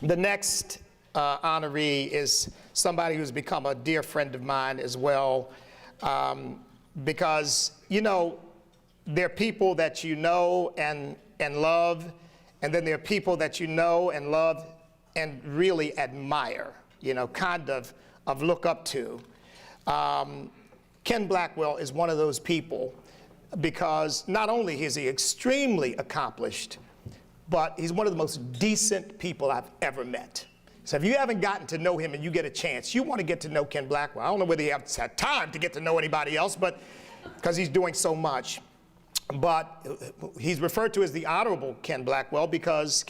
The next honoree is somebody who's become a dear friend of mine as well, because, you know, there are people that you know and love, and then there are people that you know and love and really admire, you know, kind of look up to. Ken Blackwell is one of those people because not only is he extremely accomplished, but he's one of the most decent people I've ever met. So if you haven't gotten to know him and you get a chance, you want to get to know Ken Blackwell. I don't know whether he has had time to get to know anybody else, but because he's doing so much. But he's referred to as the Honorable Kenneth Blackwell because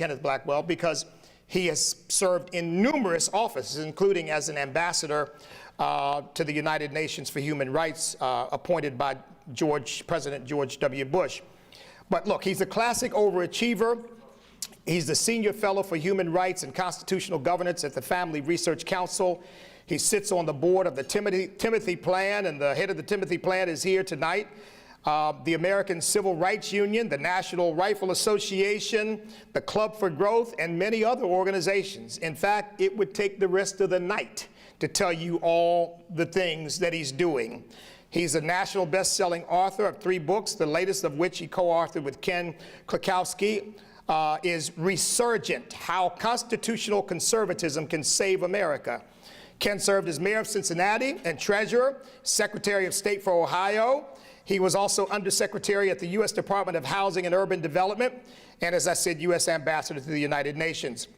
he has served in numerous offices, including as an ambassador to the United Nations for Human Rights, appointed by President George W. Bush. But look, he's a classic overachiever. He's the Senior Fellow for Human Rights and Constitutional Governance at the Family Research Council. He sits on the board of the Timothy Plan, and the head of the Timothy Plan is here tonight. The American Civil Rights Union, the National Rifle Association, the Club for Growth, and many other organizations. In fact, it would take the rest of the night to tell you all the things that he's doing. He's a national best-selling author of 3 books, the latest of which he co-authored with Ken Klakowski, is Resurgent: How Constitutional Conservatism Can Save America. Ken served as mayor of Cincinnati and treasurer, Secretary of State for Ohio. He was also undersecretary at the U.S. Department of Housing and Urban Development, and as I said, U.S. ambassador to the United Nations.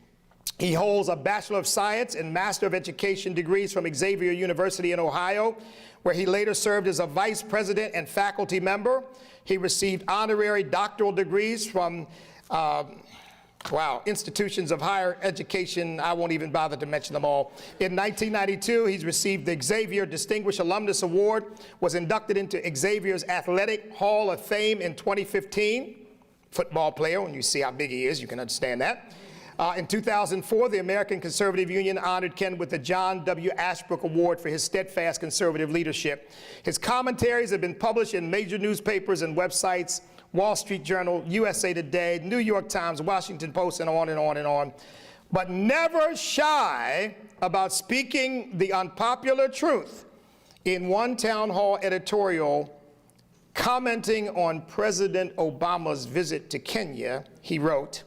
He holds a Bachelor of Science and Master of Education degrees from Xavier University in Ohio, where he later served as a vice president and faculty member. He received honorary doctoral degrees from institutions of higher education. I won't even bother to mention them all. In 1992, he's received the Xavier Distinguished Alumnus Award, was inducted into Xavier's Athletic Hall of Fame in 2015. Football player, when you see how big he is, you can understand that. In 2004, the American Conservative Union honored Ken with the John W. Ashbrook Award for his steadfast conservative leadership. His commentaries have been published in major newspapers and websites: Wall Street Journal, USA Today, New York Times, Washington Post, and on and on and on. But never shy about speaking the unpopular truth. In one town hall editorial commenting on President Obama's visit to Kenya, he wrote,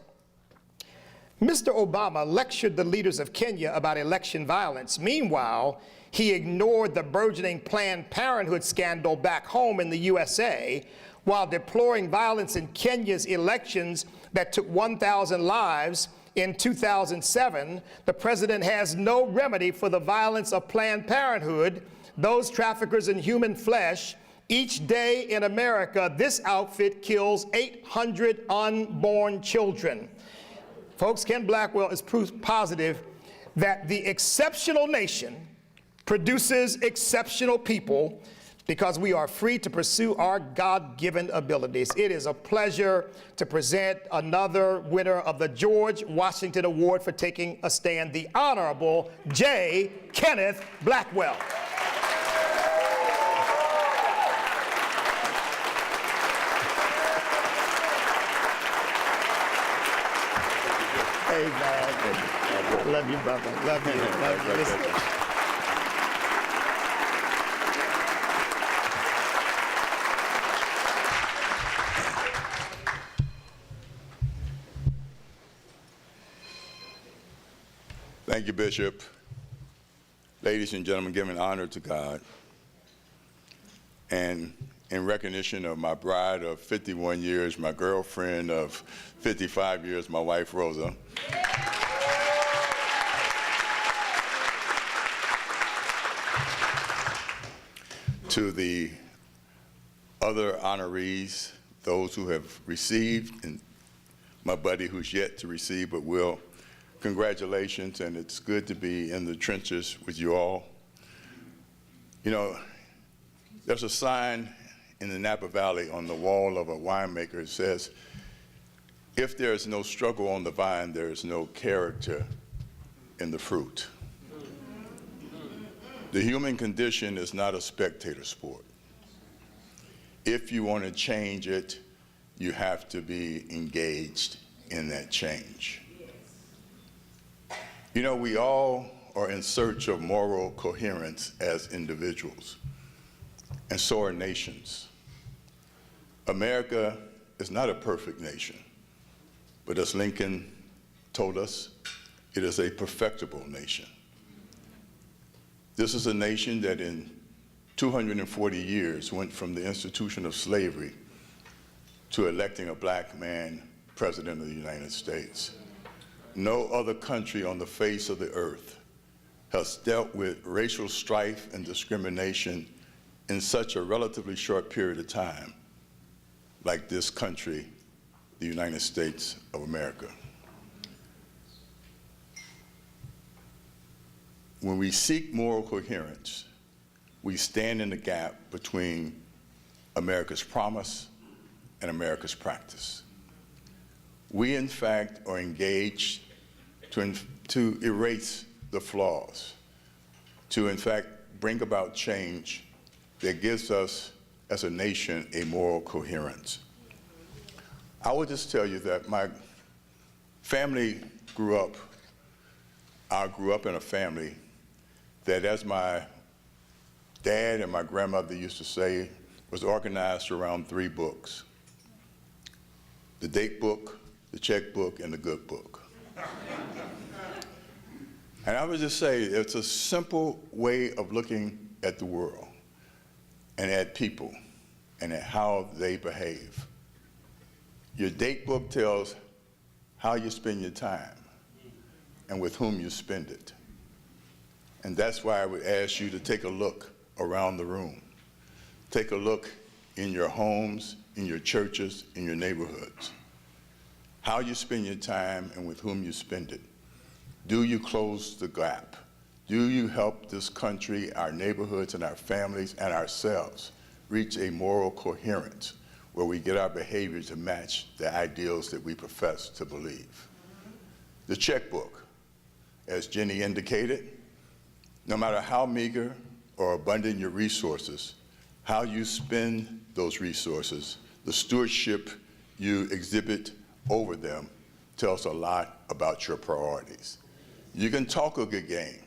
"Mr. Obama lectured the leaders of Kenya about election violence. Meanwhile, he ignored the burgeoning Planned Parenthood scandal back home in the USA, while deploring violence in Kenya's elections that took 1,000 lives in 2007. The president has no remedy for the violence of Planned Parenthood, those traffickers in human flesh. Each day in America, this outfit kills 800 unborn children." Folks, Ken Blackwell is proof positive that the exceptional nation produces exceptional people, because we are free to pursue our God-given abilities. It is a pleasure to present another winner of the George Washington Award for taking a stand, the Honorable J. Kenneth Blackwell. Hey, man. Love you, brother. Love you. Love you. Listen. Thank you, Bishop. Ladies and gentlemen, giving honor to God, and in recognition of my bride of 51 years, my girlfriend of 55 years, my wife, Rosa. To the other honorees, those who have received, and my buddy who's yet to receive but will, congratulations, and it's good to be in the trenches with you all. You know, there's a sign in the Napa Valley on the wall of a winemaker that says, "If there is no struggle on the vine, there is no character in the fruit." The human condition is not a spectator sport. If you want to change it, you have to be engaged in that change. You know, we all are in search of moral coherence as individuals, and so are nations. America is not a perfect nation, but as Lincoln told us, it is a perfectible nation. This is a nation that in 240 years went from the institution of slavery to electing a black man president of the United States. No other country on the face of the earth has dealt with racial strife and discrimination in such a relatively short period of time like this country, the United States of America. When we seek moral coherence, we stand in the gap between America's promise and America's practice. We, in fact, are engaged to erase the flaws, to, in fact, bring about change that gives us, as a nation, a moral coherence. I will just tell you that my family I grew up in a family that, as my dad and my grandmother used to say, was organized around 3 books: the date book, the checkbook, and the good book. And I would just say it's a simple way of looking at the world and at people and at how they behave. Your date book tells how you spend your time and with whom you spend it. And that's why I would ask you to take a look around the room. Take a look in your homes, in your churches, in your neighborhoods. How you spend your time and with whom you spend it. Do you close the gap? Do you help this country, our neighborhoods, and our families, and ourselves reach a moral coherence where we get our behavior to match the ideals that we profess to believe? The checkbook, as Jenny indicated, no matter how meager or abundant your resources, how you spend those resources, the stewardship you exhibit over them tells a lot about your priorities. You can talk a good game,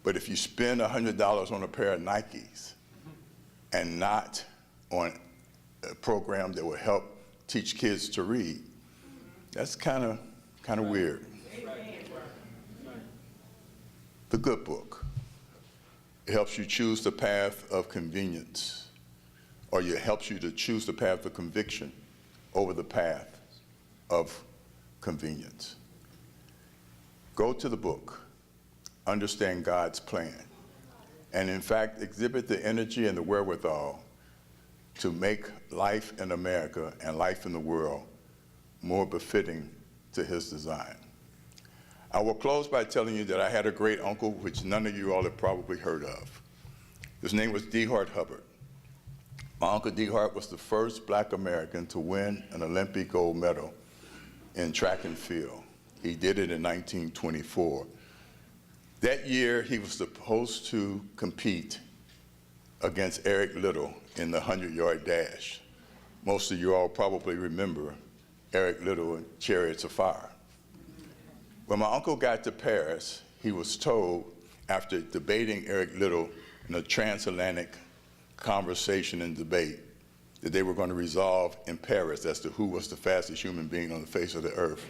but if you spend $100 on a pair of Nikes and not on a program that will help teach kids to read, that's kind of weird. The good book, it helps you choose the path of convenience, or it helps you to choose the path of conviction over the path of convenience. Go to the book, understand God's plan, and in fact exhibit the energy and the wherewithal to make life in America and life in the world more befitting to his design. I will close by telling you that I had a great uncle, which none of you all have probably heard of. His name was D. Hart Hubbard. My Uncle D. Hart was the first black American to win an Olympic gold medal in track and field. He did it in 1924. That year, he was supposed to compete against Eric Liddell in the 100-yard dash. Most of you all probably remember Eric Liddell and Chariots of Fire. When my uncle got to Paris, he was told, after debating Eric Liddell in a transatlantic conversation and debate, that they were going to resolve in Paris as to who was the fastest human being on the face of the earth.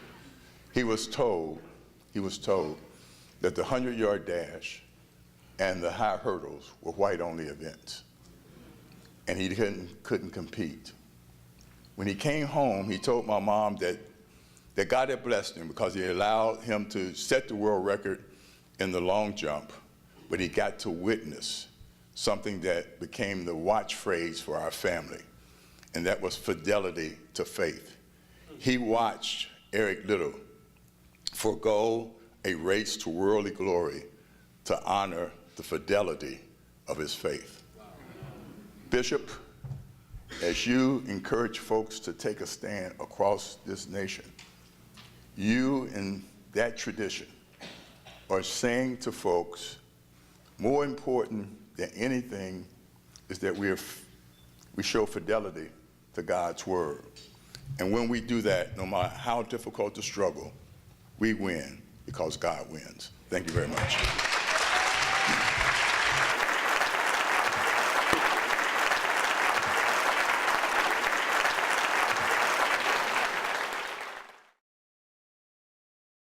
He was told that the 100-yard dash and the high hurdles were white-only events, and he couldn't compete. When he came home, he told my mom that God had blessed him because he allowed him to set the world record in the long jump, but he got to witness something that became the watch phrase for our family, and that was fidelity to faith. He watched Eric Liddell forego a race to worldly glory to honor the fidelity of his faith. Bishop, as you encourage folks to take a stand across this nation, you in that tradition are saying to folks, more important than anything is that we show fidelity to God's word. And when we do that, no matter how difficult the struggle, we win because God wins. Thank you very much.